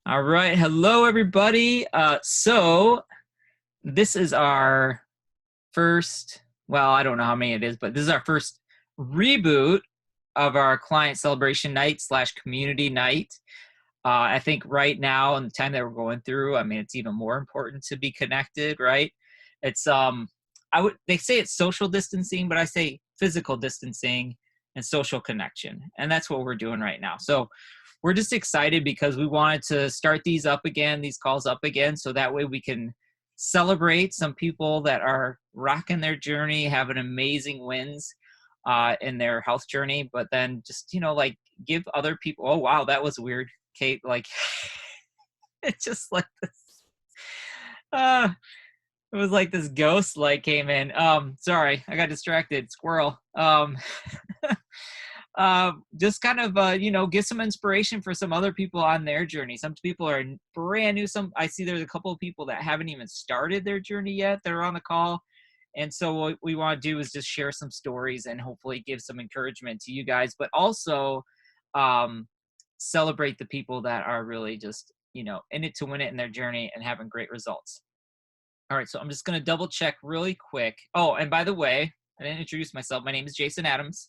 All right. Hello, everybody. So this is our first, well, I don't know how many it is, but this is our first reboot of our client celebration night slash community night. I think right now in the time that we're going through, I mean, it's even more important to be connected, right? It's, they say it's social distancing, but I say physical distancing and social connection. And that's what we're doing right now. So we're just excited because we wanted to start these up again, these calls up again, so that way we can celebrate some people that are rocking their journey, having amazing wins in their health journey, but then just, like give other people, oh, wow, that was weird, Kate, like, it's just like this. Uh, it was like this ghost light came in. Sorry, I got distracted. Squirrel. Just kind of get some inspiration for some other people on their journey. Some people are brand new. Some I see there's a couple of people that haven't even started their journey yet. They're on the call. And so what we want to do is just share some stories and hopefully give some encouragement to you guys, but also celebrate the people that are really just, in it to win it in their journey and having great results. All right, so I'm just going to double check really quick. Oh, and by the way, I didn't introduce myself. My name is Jason Adams.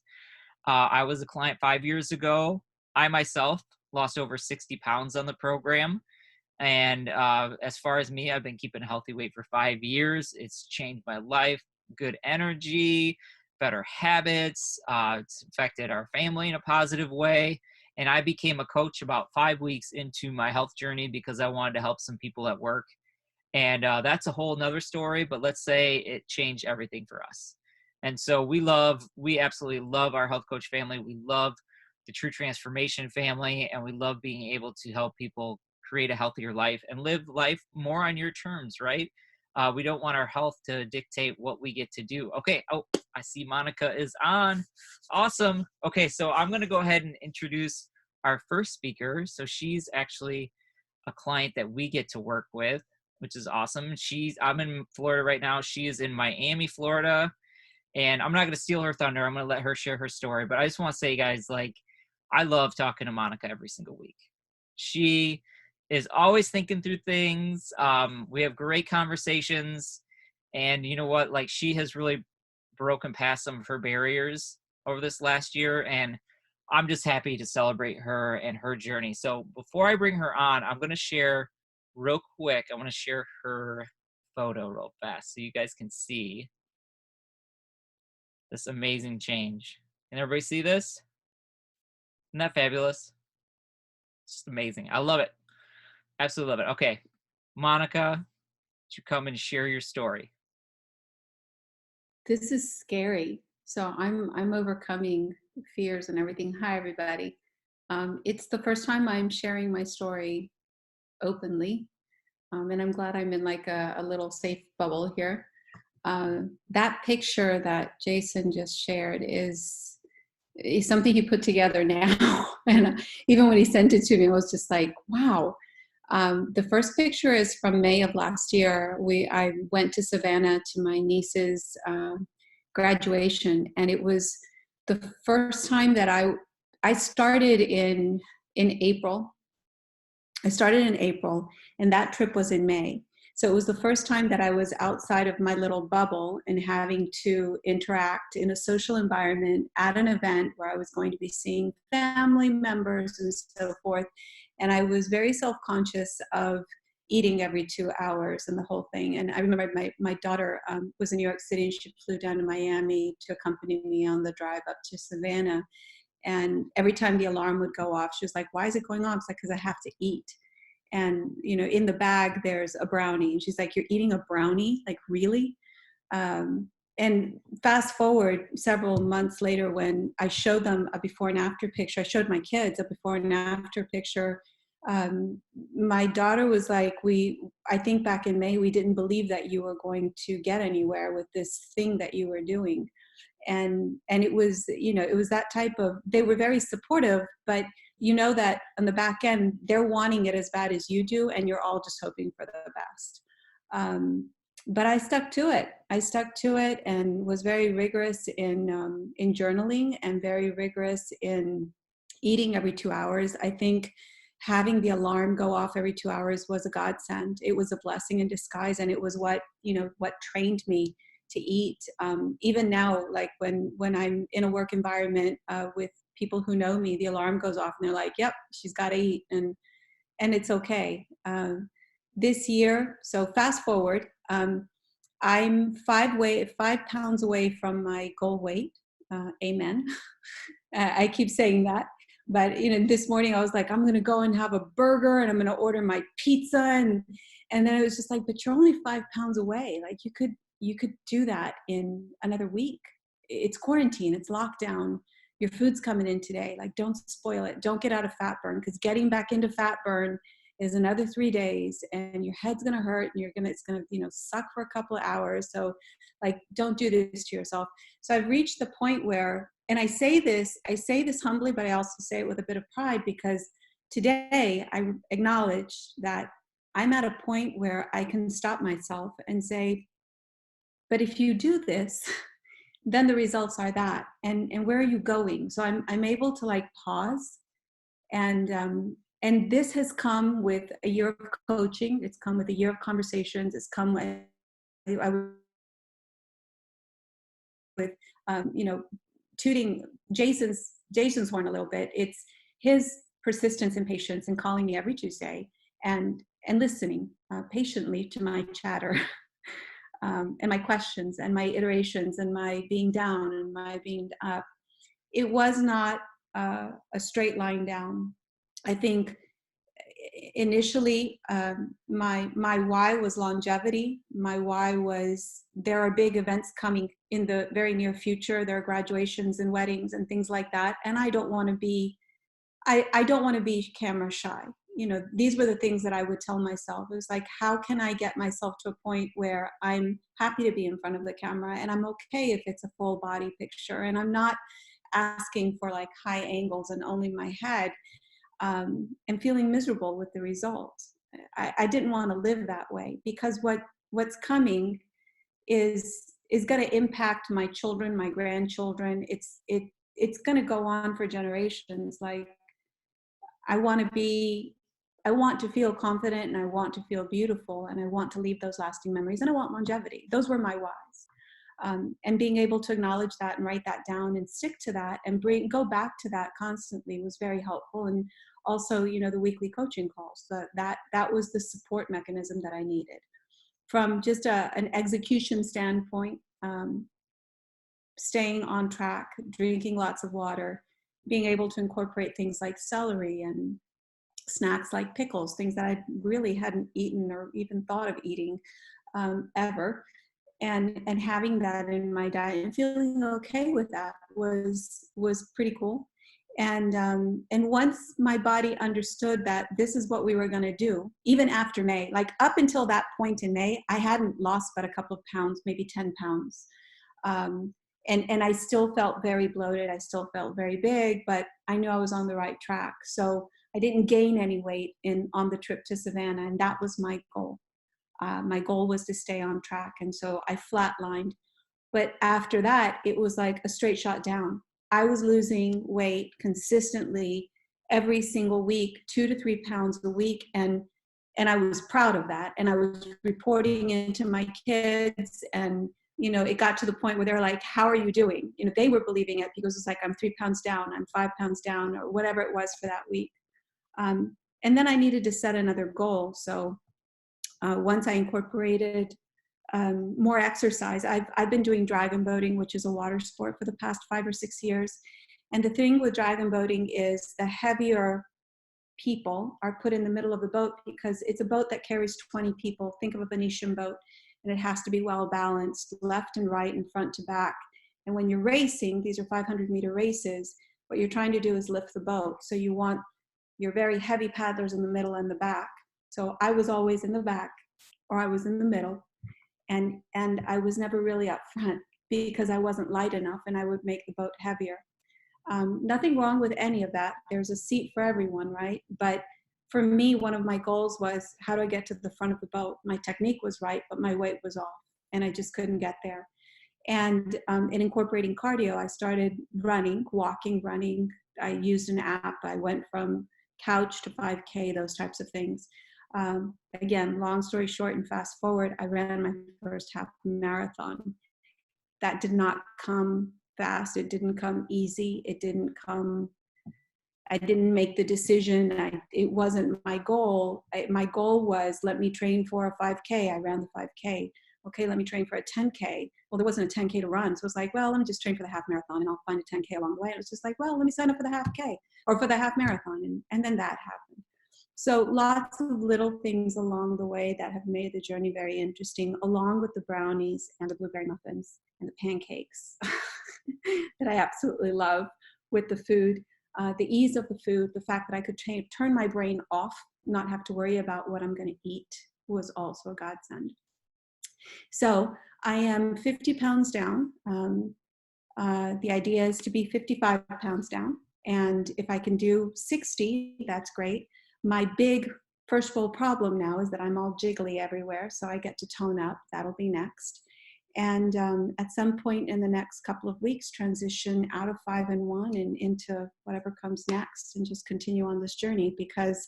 I was a client 5 years ago. I myself lost over 60 pounds on the program. And as far as me, I've been keeping a healthy weight for 5 years. It's changed my life, good energy, better habits. It's affected our family in a positive way. And I became a coach about 5 weeks into my health journey because I wanted to help some people at work. And that's a whole nother story, but let's say it changed everything for us. And so we absolutely love our health coach family. We love the True Transformation family, and we love being able to help people create a healthier life and live life more on your terms, right? We don't want our health to dictate what we get to do. Okay. Oh, I see Monica is on. Awesome. Okay. So I'm going to go ahead and introduce our first speaker. So she's actually a client that we get to work with, which is awesome. I'm in Florida right now. She is in Miami, Florida. And I'm not going to steal her thunder. I'm going to let her share her story. But I just want to say, guys, like, I love talking to Monica every single week. She is always thinking through things. We have great conversations. And you know what? Like, she has really broken past some of her barriers over this last year. And I'm just happy to celebrate her and her journey. So before I bring her on, I'm going to share real quick. I want to share her photo real fast so you guys can see this amazing change. Can everybody see this? Isn't that fabulous? It's just amazing. I love it. Absolutely love it. Okay, Monica, you come and share your story. This is scary. So I'm overcoming fears and everything. Hi, everybody. It's the first time I'm sharing my story openly, and I'm glad I'm in like a little safe bubble here. That picture that Jason just shared is something he put together now, and even when he sent it to me, I was just like, wow. The first picture is from May of last year. I went to Savannah to my niece's graduation, and it was the first time that I started in April. I started in April, and that trip was in May. So it was the first time that I was outside of my little bubble and having to interact in a social environment at an event where I was going to be seeing family members and so forth. And I was very self-conscious of eating every 2 hours and the whole thing. And I remember my daughter was in New York City, and she flew down to Miami to accompany me on the drive up to Savannah. And every time the alarm would go off, she was like, why is it going off? It's like, because I have to eat. And, in the bag, there's a brownie. And she's like, you're eating a brownie? Like, really? And fast forward several months later, when I showed them a before and after picture, I showed my kids a before and after picture. My daughter was like, I think back in May, we didn't believe that you were going to get anywhere with this thing that you were doing. And it was, it was that type of, they were very supportive, but that on the back end, they're wanting it as bad as you do, and you're all just hoping for the best. But I stuck to it. I stuck to it and was very rigorous in journaling, and very rigorous in eating every 2 hours. I think having the alarm go off every 2 hours was a godsend. It was a blessing in disguise, and it was what, what trained me to eat. Even now, like when I'm in a work environment with people who know me, the alarm goes off and they're like, "Yep, she's got to eat," and it's okay. This year, so fast forward, I'm 5 pounds away from my goal weight. Amen. I keep saying that, but this morning I was like, I'm gonna go and have a burger, and I'm gonna order my pizza, and then it was just like, but you're only 5 pounds away. Like you could do that in another week. It's quarantine. It's lockdown. Your food's coming in today. Like, don't spoil it. Don't get out of fat burn, because getting back into fat burn is another 3 days, and your head's gonna hurt, and it's gonna suck for a couple of hours. So like, don't do this to yourself. So I've reached the point where, and I say this humbly, but I also say it with a bit of pride, because today I acknowledge that I'm at a point where I can stop myself and say, but if you do this, then the results are that. And where are you going? So I'm able to like pause, and this has come with a year of coaching. It's come with a year of conversations. It's come with with tooting Jason's horn a little bit. It's his persistence and patience in calling me every Tuesday and listening patiently to my chatter and my questions and my iterations and my being down and my being up. It was not a straight line down. I think initially my why was longevity. My why was, there are big events coming in the very near future. There are graduations and weddings and things like that, and I don't want to be camera shy. These were the things that I would tell myself. It was like, how can I get myself to a point where I'm happy to be in front of the camera, and I'm okay if it's a full body picture, and I'm not asking for like high angles and only my head, and feeling miserable with the results. I didn't want to live that way, because what's coming is going to impact my children, my grandchildren. It's going to go on for generations. Like, I want to feel confident, and I want to feel beautiful, and I want to leave those lasting memories, and I want longevity. Those were my whys. And being able to acknowledge that and write that down and stick to that and go back to that constantly was very helpful. And also, the weekly coaching calls, that was the support mechanism that I needed. From just an execution standpoint, staying on track, drinking lots of water, being able to incorporate things like celery and snacks like pickles, things that I really hadn't eaten or even thought of eating ever. And having that in my diet and feeling okay with that was pretty cool. And once my body understood that this is what we were going to do, even after May, like up until that point in May, I hadn't lost but a couple of pounds, maybe 10 pounds. And I still felt very bloated. I still felt very big, but I knew I was on the right track. So I didn't gain any weight on the trip to Savannah, and that was my goal. My goal was to stay on track, and so I flatlined. But after that, it was like a straight shot down. I was losing weight consistently every single week, 2 to 3 pounds a week, and I was proud of that. And I was reporting it to my kids, and it got to the point where they're like, "How are you doing?" They were believing it, because it's like, I'm 3 pounds down, I'm 5 pounds down, or whatever it was for that week. And then I needed to set another goal. So once I incorporated more exercise, I've been doing dragon boating, which is a water sport, for the past 5 or 6 years. And the thing with dragon boating is the heavier people are put in the middle of the boat, because it's a boat that carries 20 people. Think of a Venetian boat, and it has to be well balanced, left and right and front to back. And when you're racing, these are 500-meter races, what you're trying to do is lift the boat. So you want your very heavy paddlers in the middle and the back. So I was always in the back, or I was in the middle, and I was never really up front, because I wasn't light enough, and I would make the boat heavier. Nothing wrong with any of that. There's a seat for everyone, right? But for me, one of my goals was, how do I get to the front of the boat? My technique was right, but my weight was off, and I just couldn't get there. And in incorporating cardio, I started running. I used an app. I went from couch to 5K, those types of things. Again, long story short and fast forward, I ran my first half marathon. That did not come fast. It didn't come easy. It didn't come, I didn't make the decision. It wasn't my goal. My goal was, let me train for a 5K. I ran the 5K. Okay, let me train for a 10K. Well, there wasn't a 10K to run. So it was like, well, let me just train for the half marathon and I'll find a 10K along the way. It was just like, well, let me sign up for the half K or for the half marathon. And then that happened. So lots of little things along the way that have made the journey very interesting, along with the brownies and the blueberry muffins and the pancakes that I absolutely love with the food. The ease of the food, the fact that I could turn my brain off, not have to worry about what I'm going to eat, was also a godsend. So I am 50 pounds down. The idea is to be 55 pounds down. And if I can do 60, that's great. My big first world problem now is that I'm all jiggly everywhere. So I get to tone up. That'll be next. And at some point in the next couple of weeks, transition out of 5 and 1 and into whatever comes next, and just continue on this journey. Because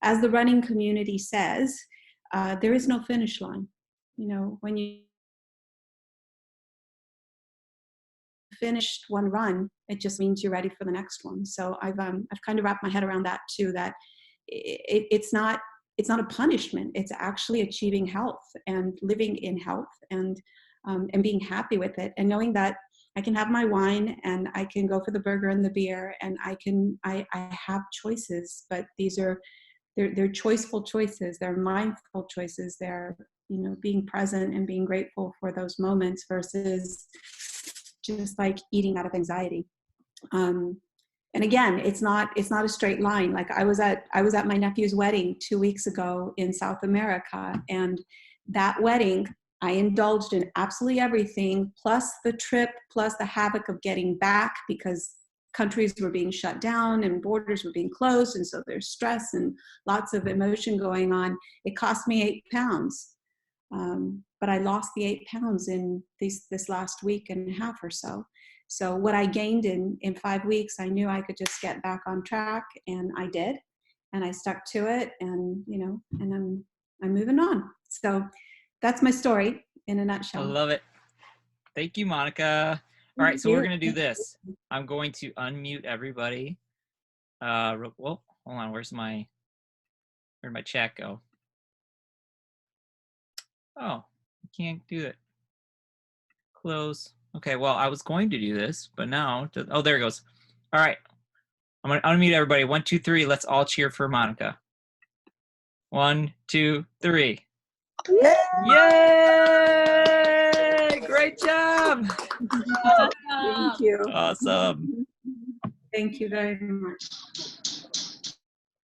as the running community says, there is no finish line. You know, when you finished one run, it just means you're ready for the next one. So I've kind of wrapped my head around that too, that it's not a punishment. It's actually achieving health and living in health and being happy with it, and knowing that I can have my wine and I can go for the burger and the beer, and I have choices, but they're choiceful choices. They're mindful choices. They're, you know, being present and being grateful for those moments versus just like eating out of anxiety. And again, it's not a straight line. Like I was at my nephew's wedding 2 weeks ago in South America, and that wedding, I indulged in absolutely everything, plus the trip, plus the havoc of getting back, because countries were being shut down and borders were being closed. And so there's stress and lots of emotion going on. It cost me 8 pounds. But I lost the 8 pounds in this last week and a half or so. So what I gained in 5 weeks, I knew I could just get back on track, and I did, and I stuck to it, and you know, and I'm moving on. So that's my story in a nutshell. I love it. Thank you, Monica. All right, so we're gonna do this. I'm going to unmute everybody. Well, hold on. Where'd my chat go? Oh, I can't do it. Close. Okay, well, I was going to do this, but now, oh, there it goes. All right, I'm gonna unmute everybody. 1, 2, 3. Let's all cheer for Monica. 1, 2, 3. Yay! Great job! Thank you. Awesome. Thank you very much.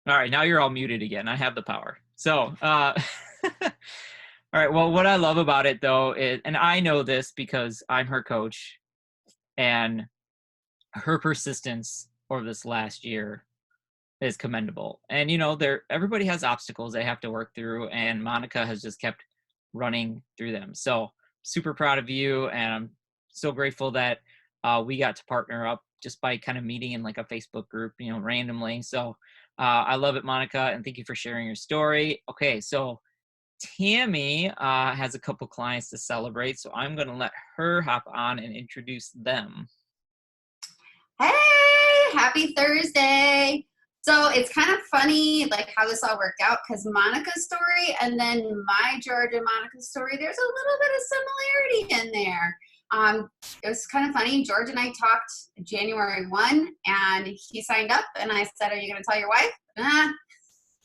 All right, now you're all muted again. I have the power. So, all right, well, what I love about it, though, is, and I know this because I'm her coach, and her persistence over this last year is commendable. And, you know, everybody has obstacles they have to work through, and Monica has just kept running through them. So, super proud of you, and I'm so grateful that we got to partner up just by kind of meeting in like a Facebook group, you know, randomly. So, I love it, Monica, and thank you for sharing your story. Okay, so Tammy has a couple clients to celebrate, so I'm going to let her hop on and introduce them. Hey, happy Thursday. So it's kind of funny like how this all worked out, because Monica's story and then my George and Monica's story, there's a little bit of similarity in there. It was kind of funny. George and I talked January 1, and he signed up, and I said, are you going to tell your wife?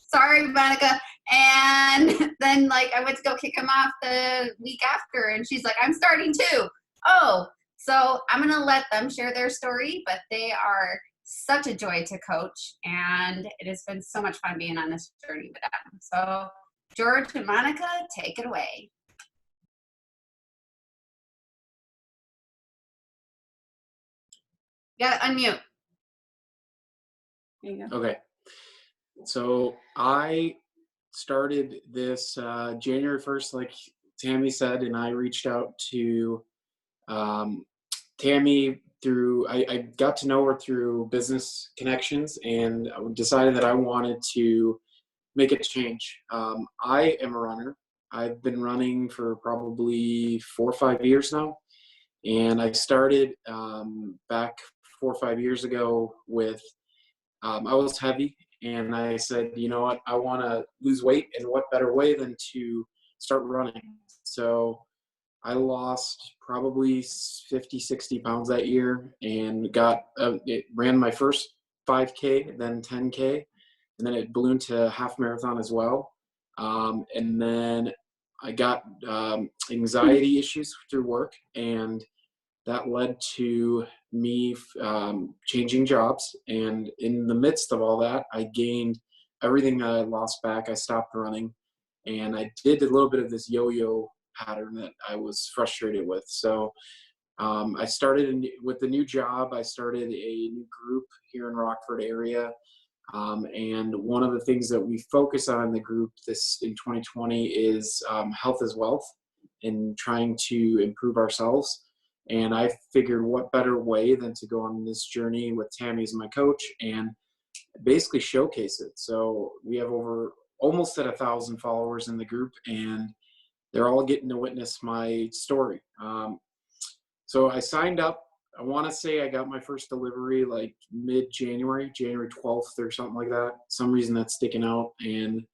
Sorry, Monica. And then like I went to go kick him off the week after, and she's like, I'm starting too. Oh, so I'm going to let them share their story, but they are such a joy to coach, and it has been so much fun being on this journey with them. So George and Monica, take it away. You gotta unmute. There you go. Okay. So I started this January 1st, like Tammy said, and I reached out to Tammy I got to know her through business connections, and I decided that I wanted to make a change. I am a runner. I've been running for probably 4 or 5 years now. And I started back 4 or 5 years ago with, I was heavy, and I said, you know what, I want to lose weight, and what better way than to start running. So I lost probably 50, 60 pounds that year, and ran my first 5K, then 10K, and then it ballooned to half marathon as well. And then I got anxiety issues through work, and that led to me changing jobs. And in the midst of all that, I gained everything that I lost back. I stopped running, and I did a little bit of this yo-yo pattern that I was frustrated with. So I started with the new job. I started a new group here in Rockford area. And one of the things that we focus on in the group this in 2020 is health is wealth, and trying to improve ourselves. And I figured what better way than to go on this journey with Tammy as my coach and basically showcase it. So we have over almost at 1,000 followers in the group, and they're all getting to witness my story. So I signed up. I want to say I got my first delivery like mid-January, January 12th or something like that. Some reason that's sticking out. And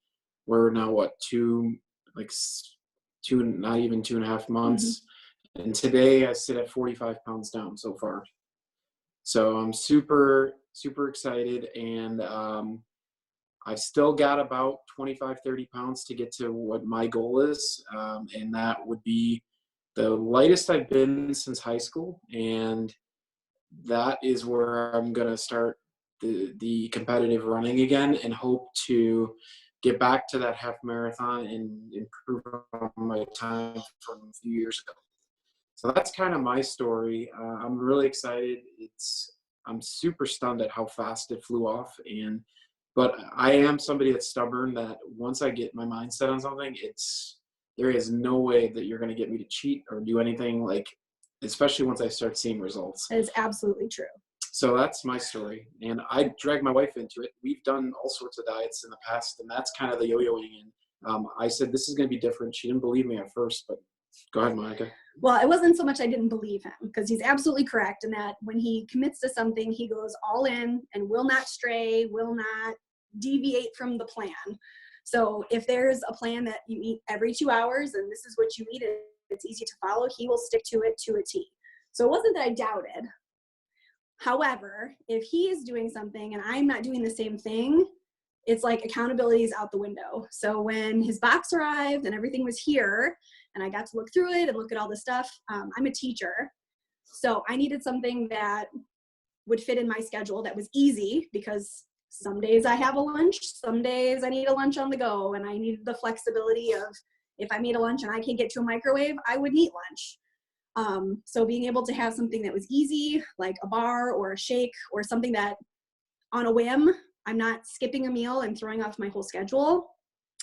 we're now not even 2.5 months. And today I sit at 45 pounds down so far. So I'm super, super excited. And I've still got about 25, 30 pounds to get to what my goal is. And that would be the lightest I've been since high school. And that is where I'm going to start the competitive running again, and hope to get back to that half marathon and improve on my time from a few years ago. So that's kind of my story. I'm really excited. I'm super stunned at how fast it flew off. But I am somebody that's stubborn, that once I get my mindset on something, there is no way that you're going to get me to cheat or do anything, especially once I start seeing results. That is absolutely true. So that's my story. And I dragged my wife into it. We've done all sorts of diets in the past, and that's kind of the yo-yoing. And I said, this is going to be different. She didn't believe me at first, but go ahead, Monica. Well, it wasn't so much I didn't believe him, because he's absolutely correct in that when he commits to something, he goes all in and will not stray, will not deviate from the plan. So if there's a plan that you eat every 2 hours and this is what you eat and it's easy to follow, he will stick to it to a T. So it wasn't that I doubted. However, if he is doing something and I'm not doing the same thing, it's like accountability is out the window. So when his box arrived and everything was here and I got to look through it and look at all the stuff, I'm a teacher. So I needed something that would fit in my schedule that was easy, because some days I have a lunch, some days I need a lunch on the go, and I needed the flexibility of, if I made a lunch and I can't get to a microwave, I would eat lunch. So being able to have something that was easy, like a bar or a shake or something that on a whim, I'm not skipping a meal and throwing off my whole schedule,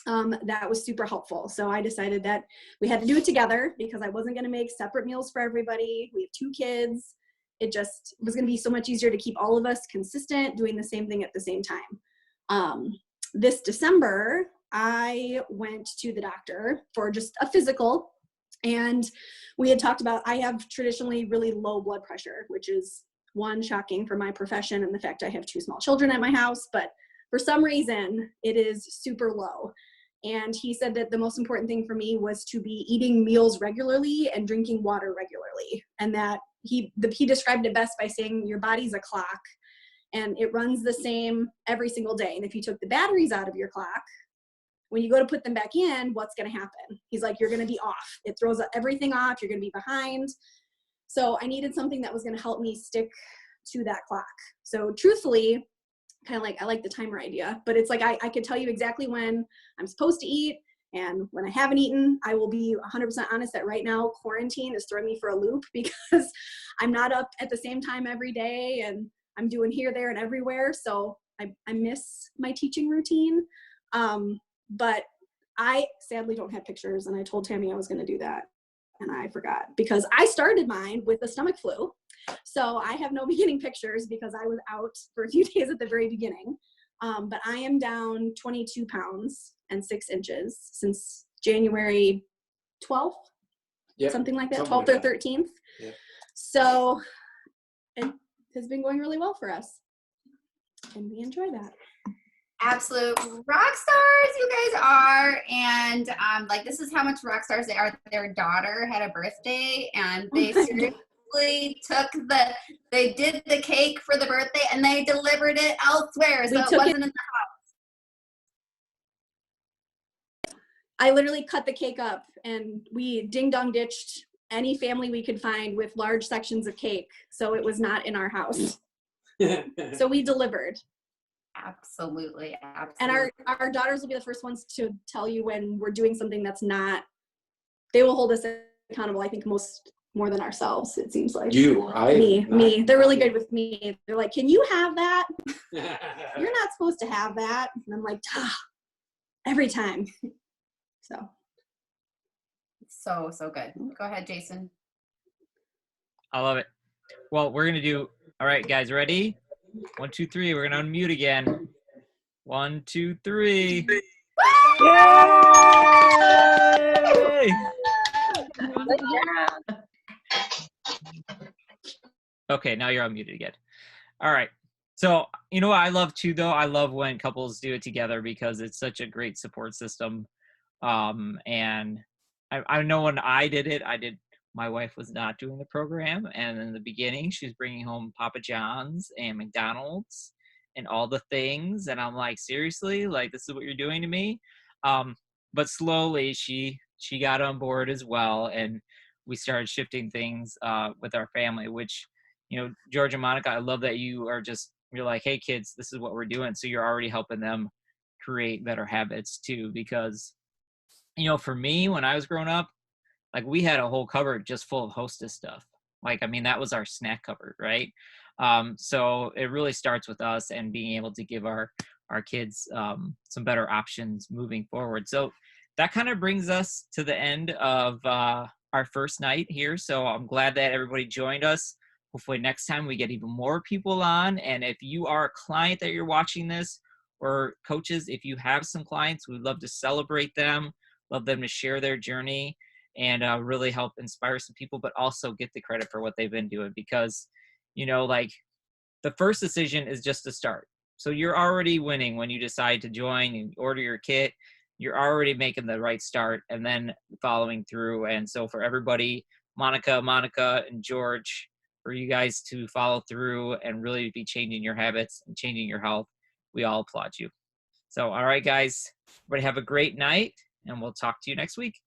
that was super helpful. So I decided that we had to do it together, because I wasn't going to make separate meals for everybody. We have 2 kids. It just was going to be so much easier to keep all of us consistent, doing the same thing at the same time. This December, I went to the doctor for just a physical, and we had talked about, I have traditionally really low blood pressure, which is one, shocking for my profession and the fact I have 2 small children at my house, but for some reason it is super low. And he said that the most important thing for me was to be eating meals regularly and drinking water regularly. And that he described it best by saying your body's a clock and it runs the same every single day. And if you took the batteries out of your clock, when you go to put them back in, what's going to happen? He's like, you're going to be off. It throws everything off. You're going to be behind. So I needed something that was going to help me stick to that clock. So truthfully, kind of like, I like the timer idea, but it's like, I could tell you exactly when I'm supposed to eat. And when I haven't eaten, I will be 100% honest that right now quarantine is throwing me for a loop, because I'm not up at the same time every day and I'm doing here, there, and everywhere. So I miss my teaching routine. But I sadly don't have pictures, and I told Tammy I was going to do that. and I forgot because I started mine with the stomach flu. So I have no beginning pictures because I was out for a few days at the very beginning. But I am down 22 pounds and 6 inches since January 12th, Yep. something like that, Something 12th like or that. 13th. Yep. So it has been going really well for us. And we enjoy that. Absolute rock stars you guys are. And like, this is how much rock stars they are. Their daughter had a birthday, and they seriously they did the cake for the birthday and they delivered it elsewhere. So it wasn't in the I literally cut the cake up and we ding dong ditched any family we could find with large sections of cake. So it was not in our house. So we delivered. Absolutely. And our daughters will be the first ones to tell you when we're doing something that's not, they will hold us accountable, I think more than ourselves, it seems like. Me. They're really good with me. They're like, can you have that? You're not supposed to have that. And I'm like, every time. So good. Go ahead, Jason. I love it. Well, we're going to do, all right, guys, ready? 1, 2, 3. We're going to unmute again. 1, 2, 3. Yay! Okay, now you're unmuted again. All right. So, you know what I love too, though? I love when couples do it together because it's such a great support system. And I know when I did it, my wife was not doing the program. And in the beginning, she was bringing home Papa John's and McDonald's and all the things. And I'm like, seriously? Like, this is what you're doing to me? But slowly she got on board as well. And we started shifting things with our family, which, you know, George and Monica, I love that you're like, hey, kids, this is what we're doing. So you're already helping them create better habits too. Because, you know, for me, when I was growing up, like we had a whole cupboard just full of Hostess stuff. Like, I mean, that was our snack cupboard, right? So it really starts with us and being able to give our kids some better options moving forward. So that kind of brings us to the end of our first night here. So I'm glad that everybody joined us. Hopefully next time we get even more people on. And if you are a client that you're watching this, or coaches, if you have some clients, we'd love to celebrate them, love them to share their journey and really help inspire some people, but also get the credit for what they've been doing. Because, you know, like the first decision is just to start. So you're already winning when you decide to join and order your kit. You're already making the right start and then following through. And so for everybody, Monica, and George, for you guys to follow through and really be changing your habits and changing your health, we all applaud you. So, all right, guys, everybody have a great night, and we'll talk to you next week.